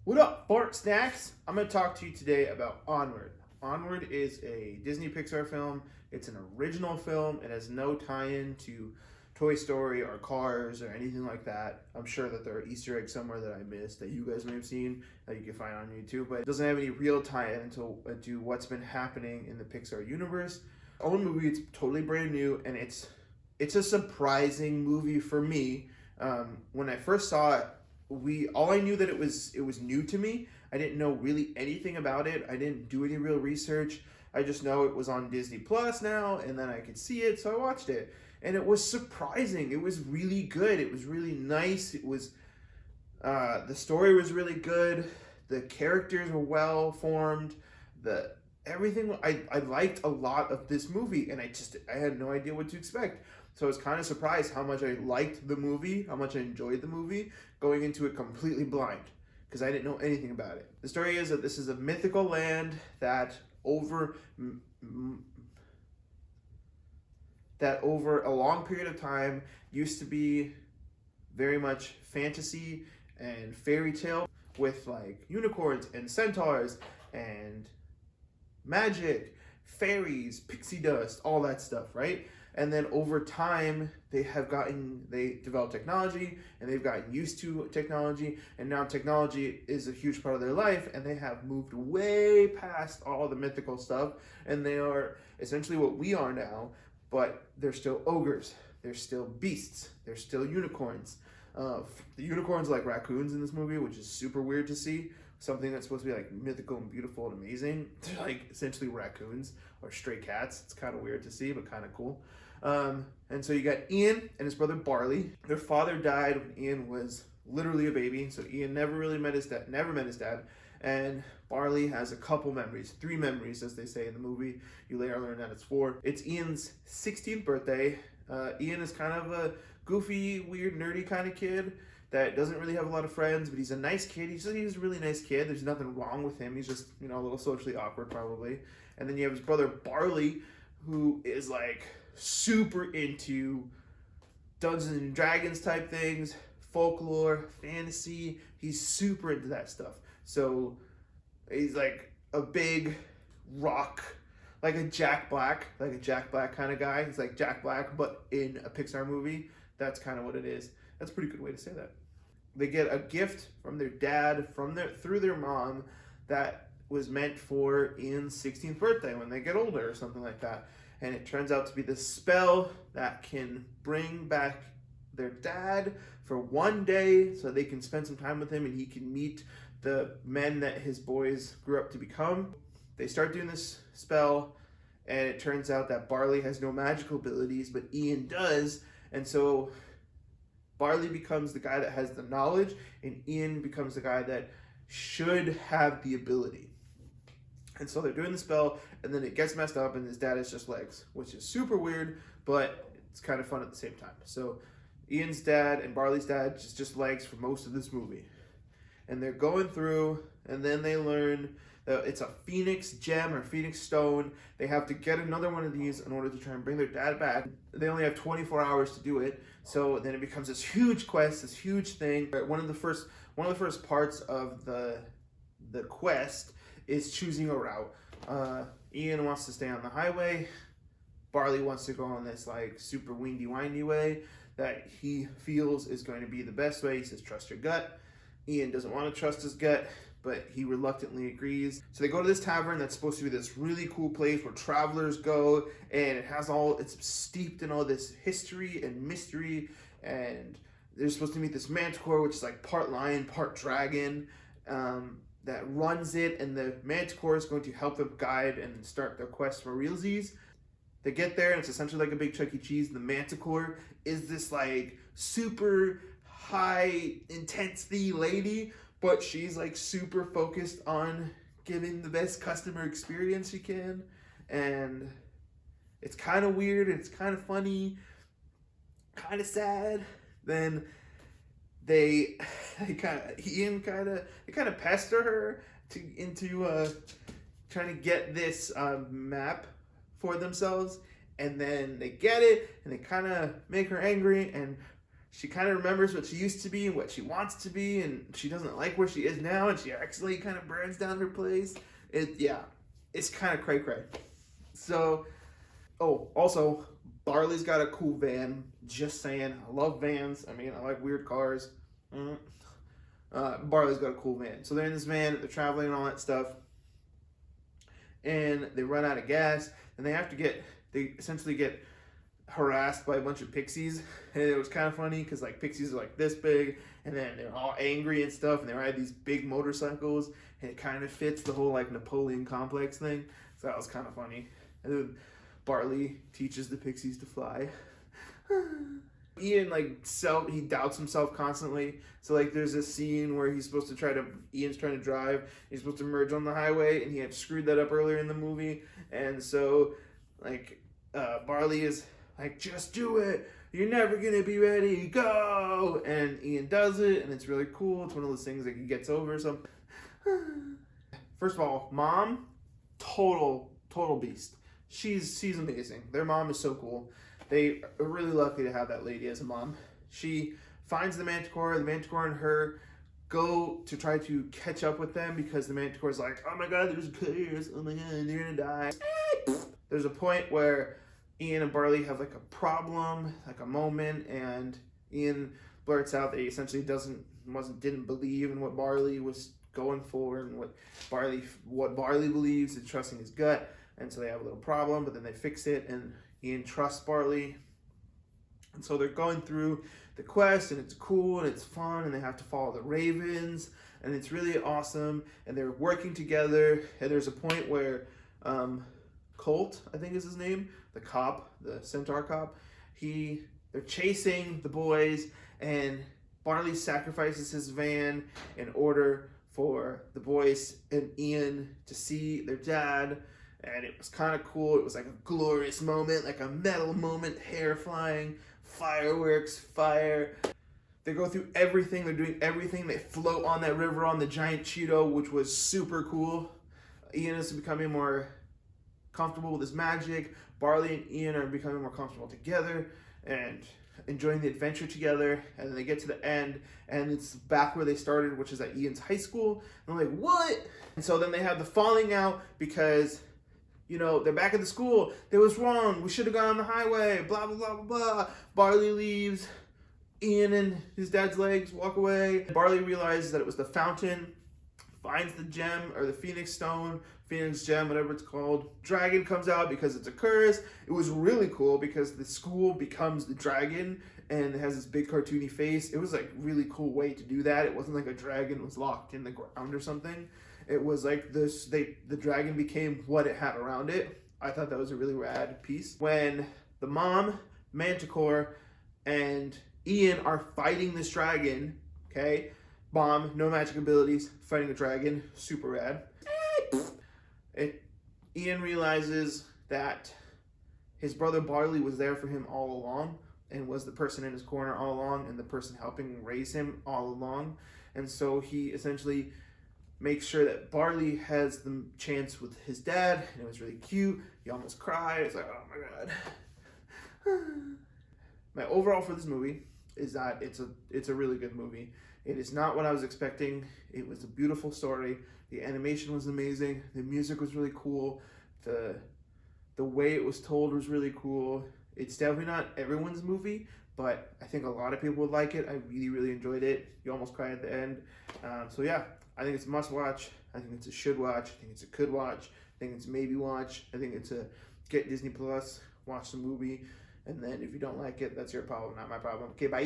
What up, Fart Snacks? I'm going to talk to you today about Onward. Onward is a Disney Pixar film. It's an original film. It has no tie-in to Toy Story or Cars or anything like that. I'm sure that there are Easter eggs somewhere that I missed that you guys may have seen that you can find on YouTube, but it doesn't have any real tie-in to what's been happening in the Pixar universe. Own movie, it's totally brand new, and it's a surprising movie for me. When I first saw it, all I knew that it was new to me. I didn't know really anything about it. I didn't do any real research. I just know it was on Disney Plus now, and then I could see it, so I watched it. And it was surprising. It was really good. It was really nice. It was the story was really good. The characters were well formed. Everything I liked a lot of this movie, and I had no idea what to expect. So I was kind of surprised how much I liked the movie, how much I enjoyed the movie, going into it completely blind, because I didn't know anything about it. The story is that this is a mythical land that over a long period of time used to be very much fantasy and fairy tale, with like unicorns and centaurs and magic, fairies, pixie dust, all that stuff, right? And then over time, they developed technology, and they've gotten used to technology, and now technology is a huge part of their life, and they have moved way past all the mythical stuff, and they are essentially what we are now, but they're still ogres, they're still beasts, they're still unicorns. The unicorns are like raccoons in this movie, which is super weird to see. Something that's supposed to be like mythical and beautiful and amazing, they're like essentially raccoons or stray cats. It's kind of weird to see, but kind of cool. And so you got Ian and his brother Barley. Their father died when Ian was literally a baby, so Ian never met his dad. And Barley has a couple memories, 3 memories, as they say in the movie. You later learn that it's 4. It's Ian's 16th birthday. Ian is kind of a goofy, weird, nerdy kind of kid that doesn't really have a lot of friends, but he's a nice kid. He's a really nice kid. There's nothing wrong with him. He's just, a little socially awkward probably. And then you have his brother Barley, who is like super into Dungeons and Dragons type things, folklore, fantasy. He's super into that stuff. So he's like a big rock, like a Jack Black kind of guy. He's like Jack Black, but in a Pixar movie. That's kind of what it is. That's a pretty good way to say that. They get a gift from their dad, through their mom, that was meant for Ian's 16th birthday when they get older or something like that. And it turns out to be this spell that can bring back their dad for one day so they can spend some time with him and he can meet the men that his boys grew up to become. They start doing this spell, and it turns out that Barley has no magical abilities, but Ian does. And so Barley becomes the guy that has the knowledge, and Ian becomes the guy that should have the ability. And so they're doing the spell, and then it gets messed up, and his dad is just legs, which is super weird, but it's kind of fun at the same time. So Ian's dad and Barley's dad just legs for most of this movie. And they're going through, and then they learn that it's a phoenix gem or phoenix stone. They have to get another one of these in order to try and bring their dad back. They only have 24 hours to do it, so then it becomes this huge quest, this huge thing. One of the first parts of the quest is choosing a route. Ian wants to stay on the highway. Barley wants to go on this like super windy way that he feels is going to be the best way. He says, trust your gut. Ian doesn't want to trust his gut, but he reluctantly agrees. So they go to this tavern that's supposed to be this really cool place where travelers go, and it's steeped in all this history and mystery, and they're supposed to meet this manticore, which is like part lion, part dragon, that runs it, and the manticore is going to help them guide and start their quest for realsies. They get there, and it's essentially like a big Chuck E. Cheese. The manticore is this like super high intensity lady, but she's like super focused on giving the best customer experience she can, and it's kind of weird, it's kind of funny, kind of sad. Then they kind of pester her into trying to get this map for themselves, and then they get it, and they kind of make her angry, and she kind of remembers what she used to be and what she wants to be, and she doesn't like where she is now, and she accidentally kind of burns down her place. It's kind of cray-cray. So, oh, also, Barley's got a cool van. Just saying, I love vans. I mean, I like weird cars. Barley's got a cool van. So they're in this van, they're traveling and all that stuff, and they run out of gas, and they essentially get harassed by a bunch of pixies, and it was kind of funny because like pixies are like this big, and then they're all angry and stuff, and they ride these big motorcycles, and it kind of fits the whole like Napoleon complex thing. So that was kind of funny. And then Barley teaches the pixies to fly. Ian he doubts himself constantly. So like there's this scene where Ian's trying to drive. He's supposed to merge on the highway, and he had screwed that up earlier in the movie. And so Barley is like, just do it. You're never gonna be ready. Go! And Ian does it, and it's really cool. It's one of those things that he gets over. So first of all, mom, total beast. She's amazing. Their mom is so cool. They are really lucky to have that lady as a mom. She finds the Manticore. The Manticore and her go to try to catch up with them because the Manticore's like, oh my god, there's bears. Oh my god, they're gonna die. There's a point where Ian and Barley have like a problem, like a moment, and Ian blurts out that he essentially didn't believe in what Barley was going for, and what Barley believes, and trusting his gut. And so they have a little problem, but then they fix it, and Ian trusts Barley. And so they're going through the quest, and it's cool, and it's fun, and they have to follow the ravens, and it's really awesome, and they're working together. And there's a point where Colt, I think is his name, the cop, the centaur cop, they're chasing the boys, and Barley sacrifices his van in order for the boys and Ian to see their dad. And it was kind of cool. It was like a glorious moment, like a metal moment, hair flying, fireworks, fire. They go through everything. They're doing everything. They float on that river on the giant Cheeto, which was super cool. Ian is becoming more comfortable with his magic. Barley and Ian are becoming more comfortable together and enjoying the adventure together. And then they get to the end, and it's back where they started, which is at Ian's high school. And I'm like, what? And so then they have the falling out because, they're back at the school. They was wrong. We should have gone on the highway. Blah, blah, blah, blah, blah. Barley leaves. Ian and his dad's legs walk away. Barley realizes that it was the fountain, finds the gem, or the Phoenix Stone, Phoenix Gem, whatever it's called. Dragon comes out because it's a curse. It was really cool because the school becomes the dragon, and it has this big cartoony face. It was like really cool way to do that. It wasn't like a dragon was locked in the ground or something. It was like the dragon became what it had around it. I thought that was a really rad piece. When the mom, Manticore, and Ian are fighting this dragon, okay? Mom, no magic abilities, fighting a dragon, super rad. Ian realizes that his brother Barley was there for him all along, and was the person in his corner all along, and the person helping raise him all along. And so he essentially makes sure that Barley has the chance with his dad, and it was really cute. He almost cried. It's like, oh my god. My overall for this movie is that it's a really good movie. It is not what I was expecting. It was a beautiful story. The animation was amazing. The music was really cool. The way it was told was really cool. It's definitely not everyone's movie, but I think a lot of people would like it. I really, really enjoyed it. You almost cry at the end. So yeah, I think it's a must watch. I think it's a should watch. I think it's a could watch. I think it's a maybe watch. I think it's a get Disney Plus, watch the movie, and then if you don't like it, that's your problem, not my problem. Okay, bye.